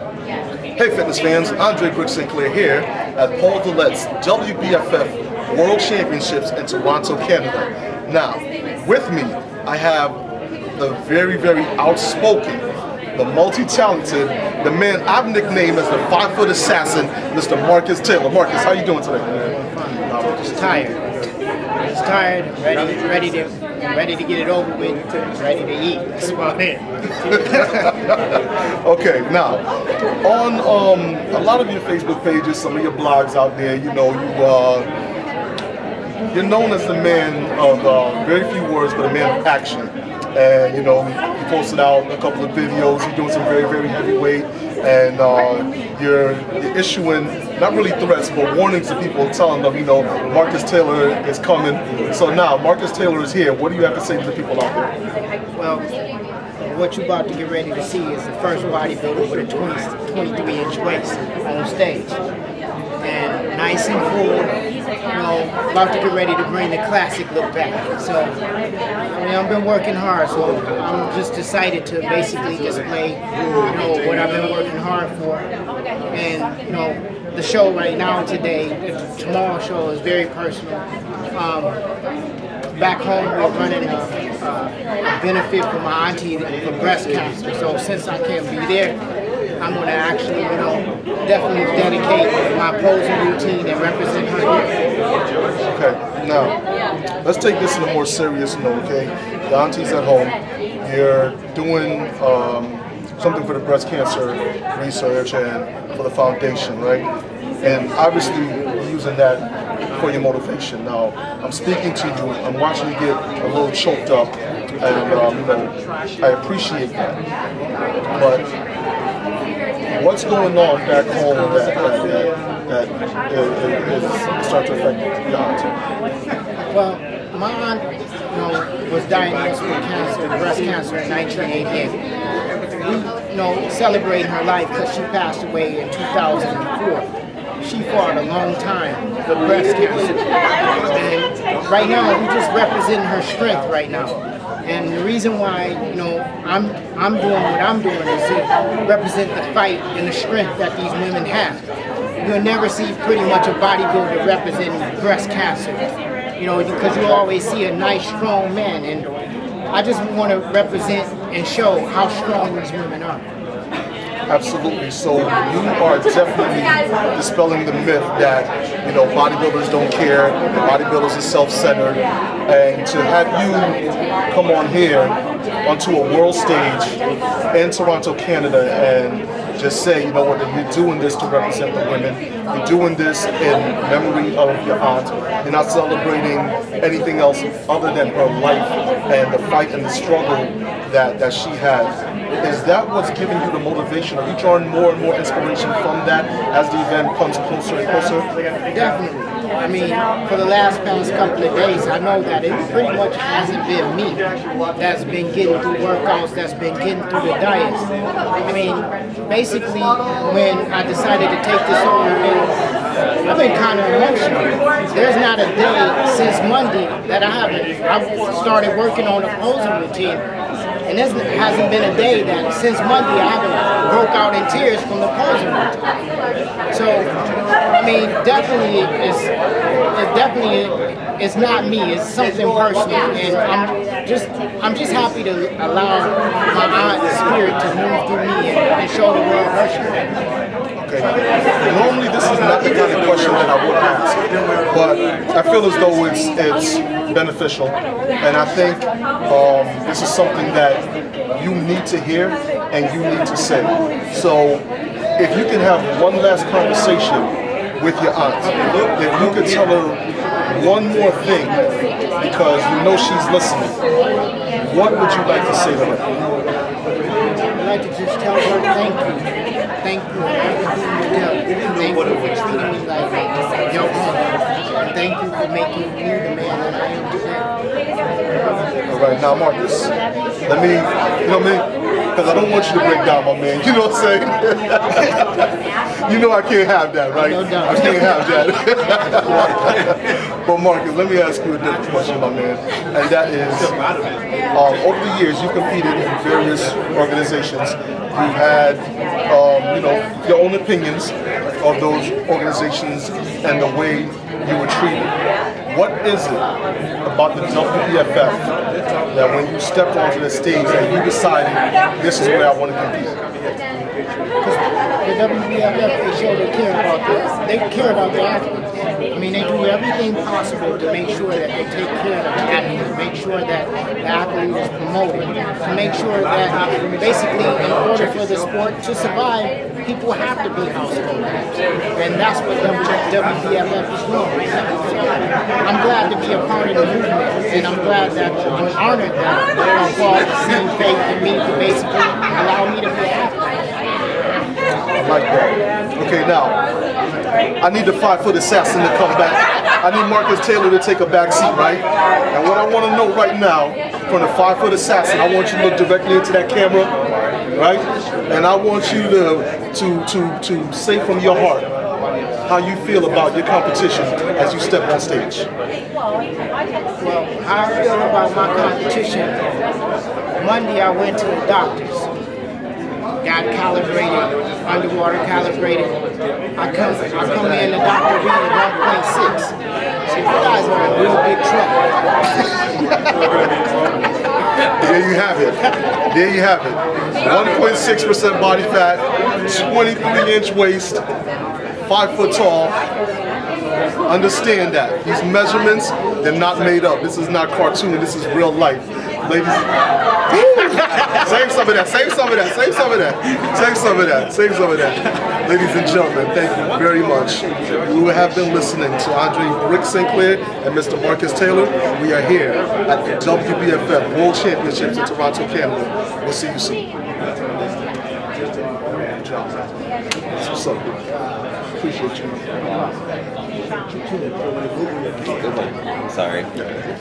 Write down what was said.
Hey fitness fans, Andre Brick Sinclair here at Paul Dillette's WBFF World Championships in Toronto, Canada. Now, with me, I have the very, very outspoken, the multi-talented, the man I've nicknamed as the 5-foot assassin, Mr. Marcus Taylor. Marcus, how you doing today, man? I'm just tired. Just tired, ready to get it over with, ready to eat. That's about it. Okay, now, on a lot of your Facebook pages, some of your blogs out there, you know, you're known as the man of very few words, but a man of action. And you know, you posted out a couple of videos. You're doing some very, very heavyweight, and you're issuing not really threats, but warnings to people, telling them, you know, Marcus Taylor is coming. So now, Marcus Taylor is here. What do you have to say to the people out there? Well, what you're about to get ready to see is the first bodybuilder with a 23-inch waist on stage, and nice and full. You know, about to get ready to bring the classic look back. So, I mean, I've been working hard, so I'm just decided to basically display, you know, what I've been working hard for. And, you know, the show right now today, tomorrow's show is very personal. Back home, we're running a benefit for my auntie for breast cancer. So since I can't be there, I'm going to actually, you know, definitely dedicate my posing routine and represent her here. Okay, now, let's take this in a more serious note, okay? The auntie's at home. You're doing something for the breast cancer research and for the foundation, right? And obviously, you're using that for your motivation. Now, I'm speaking to you, I'm watching you get a little choked up, and, you know, I appreciate that. But what's going on back home that is starting to affect your aunt? Well, my aunt, you know, was diagnosed with cancer, breast cancer, in 1988. We, you know, celebrating her life because she passed away in 2004. She fought a long time with breast cancer, and right now we're just representing her strength right now. And the reason why, you know, I'm doing what I'm doing is to represent the fight and the strength that these women have. You'll never see pretty much a bodybuilder representing breast cancer, you know, because you always see a nice, strong man. And I just want to represent and show how strong these women are. Absolutely. So you are definitely dispelling the myth that, you know, bodybuilders don't care, bodybuilders are self-centered, and to have you come on here onto a world stage in Toronto, Canada, and just say, you know what, you're doing this to represent the women, you're doing this in memory of your aunt, you're not celebrating anything else other than her life and the fight and the struggle that she has. Is that what's giving you the motivation? Are you drawing more and more inspiration from that as the event comes closer and closer? Definitely. I mean, for the past couple of days, I know that it pretty much hasn't been me that's been getting through workouts, that's been getting through the diets. I mean, basically, when I decided to take this whole event, I've been kind of emotional. There's not a day since Monday that I've started working on a posing routine. And there hasn't been a day that since Monday I haven't broke out in tears from the posing routine. So, I mean, definitely it's not me. It's something personal, and I'm just happy to allow my aunt's spirit to move through me and show the world her strength. Okay. Normally this is not the kind of question that I would ask, but I feel as though it's beneficial, and I think this is something that you need to hear and you need to say. So if you can have one last conversation with your aunt, if you could tell her one more thing, because you know she's listening, what would you like to say to her? I'd like to just tell her thank you. Thank you for everything you do. Thank you for treating me like your own. And thank you for making me the man that I am today. All right, now Marcus, let me, you know what I mean? Because I don't want you to break down, my man. You know what I'm saying? You know I can't have that, right? No doubt. I can't have that. But Marcus, let me ask you a different question, my man. And that is, over the years, you've competed in various organizations. You've had you know, your own opinions of those organizations and the way you were treated. What is it about the WBFF that when you stepped onto the stage that you decided this is where I want to compete? The WBFF, they show they care about this. They care about the athletes. I mean, they do everything possible to make sure that they take care of the athlete, make sure that the athlete is promoted, to make sure that basically in order for the sport to survive, people have to be household names. And that's what WBFF is doing right now. I'm glad to be a part of the movement, and I'm glad that I'm honored that Paul has seen faith in me to basically allow me to be an athlete. I like that. Okay, now, I need the 5-foot assassin to come back. I need Marcus Taylor to take a back seat, right? And what I want to know right now, from the 5-foot assassin, I want you to look directly into that camera, right? And I want you to say from your heart how you feel about your competition as you step on stage. Well, how I feel about my competition, Monday I went to the doctors. Got calibrated, underwater calibrated. I come in, the doctor reading 1.6. So you guys are in real big trouble. There you have it. There you have it. 1.6% body fat, 23-inch waist, 5 foot tall. Understand that. These measurements, they're not made up. This is not cartoon, this is real life. Ladies, save some of that, save some of that, save some of that, save some of that, save some of that. Ladies and gentlemen, thank you very much. We have been listening to Andre Brick Sinclair and Mr. Marcus Taylor. We are here at the WBFF World Championships in Toronto, Canada. We'll see you soon. That's what's up, dude. Appreciate you. I'm sorry.